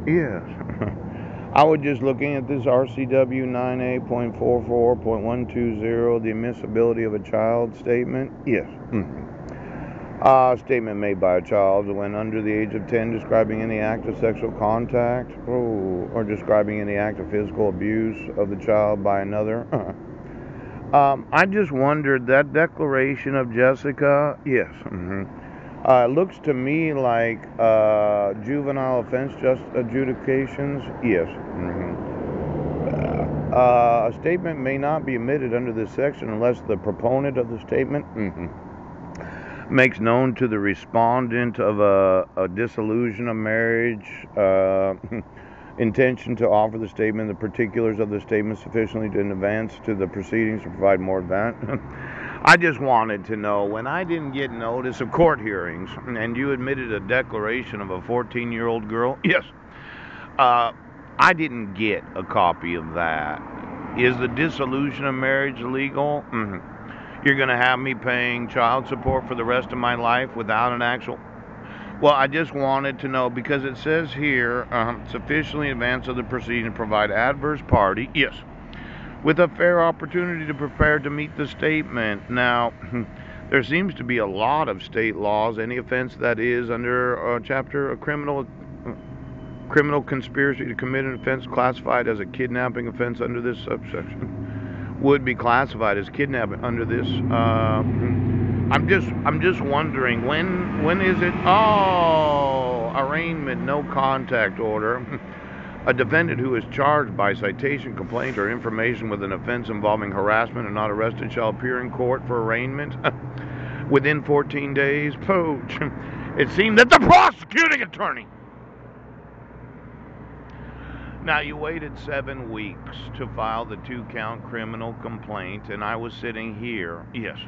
Yes. I was just looking at this RCW 9A.44.120, the admissibility of a child statement. Yes. Statement made by a child when under the age of 10 describing any act of sexual contact or describing any act of physical abuse of the child by another. I just wondered that declaration of Jessica. Yes. It looks to me like juvenile offense just adjudications. Yes. A statement may not be admitted under this section unless the proponent of the statement makes known to the respondent of a dissolution of marriage intention to offer the statement, the particulars of the statement sufficiently in advance to the proceedings to provide more advance. I just wanted to know, when I didn't get notice of court hearings and you admitted a declaration of a 14-year-old girl, yes, I didn't get a copy of that. Is the dissolution of marriage legal? You're going to have me paying child support for the rest of my life without an actual. Well, I just wanted to know because it says here sufficiently in advance of the proceeding to provide adverse party. Yes. With a fair opportunity to prepare to meet the statement. Now, there seems to be a lot of state laws. Any offense that is under chapter a criminal conspiracy to commit an offense classified as a kidnapping offense under this subsection would be classified as kidnapping under this. I'm just wondering when is it? Oh, arraignment, no contact order. A defendant who is charged by citation, complaint, or information with an offense involving harassment and not arrested shall appear in court for arraignment within 14 days. Pooch. It seemed that the prosecuting attorney. Now, you waited 7 weeks to file the 2-count criminal complaint, and I was sitting here. Yes.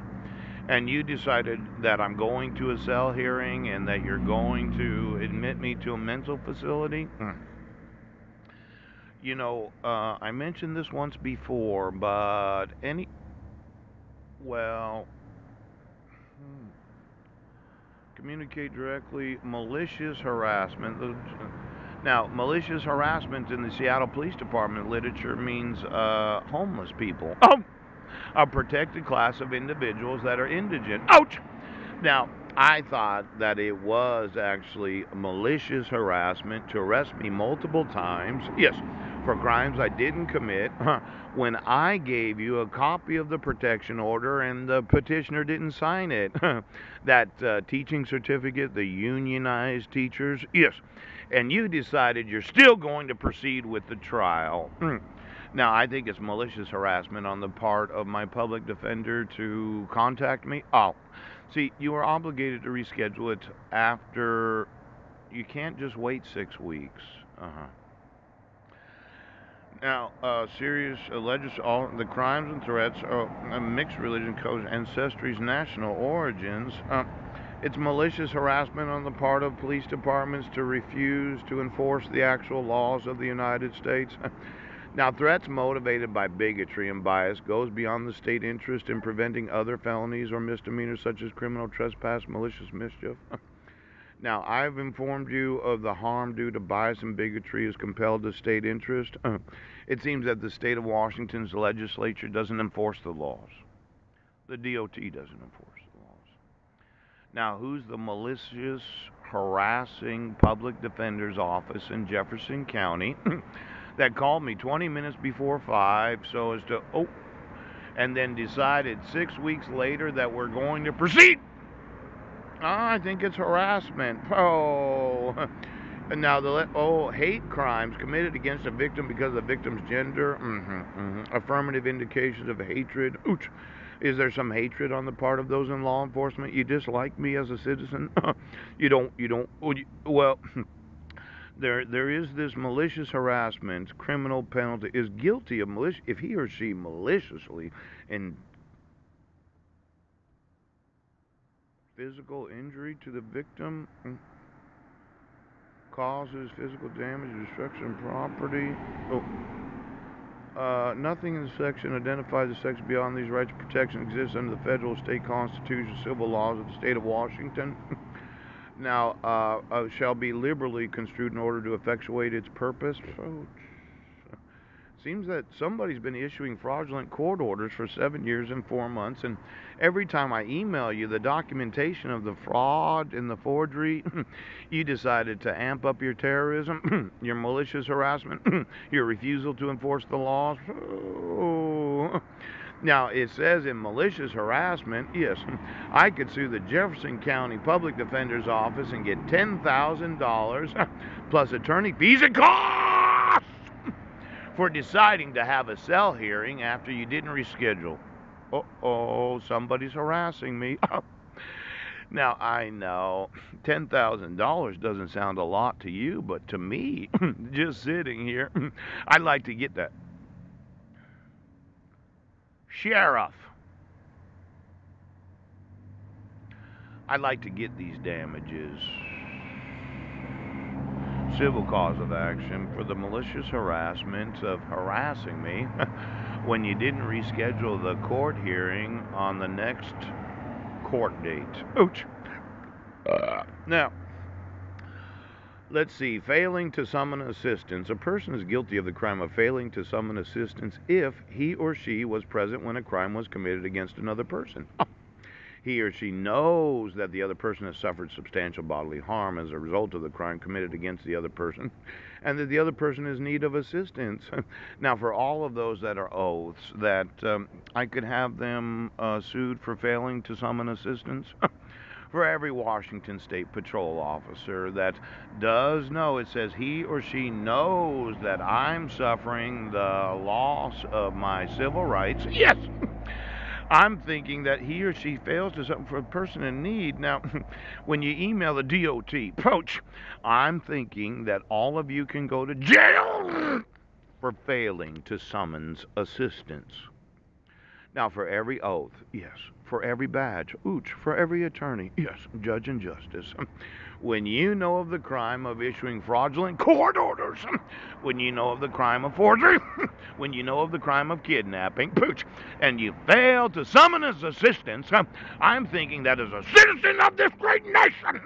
And you decided that I'm going to a cell hearing and that you're going to admit me to a mental facility. You know, I mentioned this once before, but well, communicate directly, malicious harassment. Now, malicious harassment in the Seattle Police Department literature means homeless people. Oh, a protected class of individuals that are indigent. Ouch! Now, I thought that it was actually malicious harassment to arrest me multiple times. Yes, for crimes I didn't commit. When I gave you a copy of the protection order and the petitioner didn't sign it. That teaching certificate, the unionized teachers. Yes, and you decided you're still going to proceed with the trial. Now, I think it's malicious harassment on the part of my public defender to contact me. Oh, see, you are obligated to reschedule it after. You can't just wait 6 weeks. Now, serious alleged all the crimes and threats are mixed religion codes, ancestries, national origins. It's malicious harassment on the part of police departments to refuse to enforce the actual laws of the United States. Now, threats motivated by bigotry and bias goes beyond the state interest in preventing other felonies or misdemeanors such as criminal trespass, malicious mischief. Now, I've informed you of the harm due to bias and bigotry is compelled to state interest. It seems that the state of Washington's legislature doesn't enforce the laws. The DOT doesn't enforce the laws. Now, who's the malicious, harassing public defender's office in Jefferson County that called me 20 minutes before 5 so as to, and then decided 6 weeks later that we're going to proceed? I think it's harassment. Oh, now hate crimes committed against a victim because of the victim's gender. Affirmative indications of hatred. Ouch. Is there some hatred on the part of those in law enforcement? You dislike me as a citizen? You don't. Well, there is this malicious harassment. Criminal penalty is guilty of malicious if he or she maliciously and physical injury to the victim causes physical damage, destruction of property. Nothing in the section identifies the section beyond these rights of protection exists under the federal, state constitution, civil laws of the state of Washington. Now, shall be liberally construed in order to effectuate its purpose. Oh, seems that somebody's been issuing fraudulent court orders for 7 years and 4 months, and every time I email you the documentation of the fraud and the forgery, you decided to amp up your terrorism, your malicious harassment, your refusal to enforce the laws. Oh. Now, it says in malicious harassment, yes, I could sue the Jefferson County Public Defender's Office and get $10,000 plus attorney fees and costs for deciding to have a cell hearing after you didn't reschedule. Uh-oh, somebody's harassing me. Now, I know $10,000 doesn't sound a lot to you, but to me, just sitting here, I'd like to get that. Sheriff, I'd like to get these damages. Civil cause of action for the malicious harassment of harassing me when you didn't reschedule the court hearing on the next court date. Ouch. Now, let's see. Failing to summon assistance. A person is guilty of the crime of failing to summon assistance if he or she was present when a crime was committed against another person. He or she knows that the other person has suffered substantial bodily harm as a result of the crime committed against the other person, and that the other person is in need of assistance. Now, for all of those that are oaths, that I could have them sued for failing to summon assistance. For every Washington State Patrol officer that does know, it says he or she knows that I'm suffering the loss of my civil rights. Yes! I'm thinking that he or she fails to something for a person in need. Now, when you email the DOT, Poach, I'm thinking that all of you can go to jail for failing to summons assistance. Now, for every oath, yes. For every badge, ooch. For every attorney, yes. Judge and justice. When you know of the crime of issuing fraudulent court orders, when you know of the crime of forgery, when you know of the crime of kidnapping, pooch, and you fail to summon his assistance, I'm thinking that as a citizen of this great nation,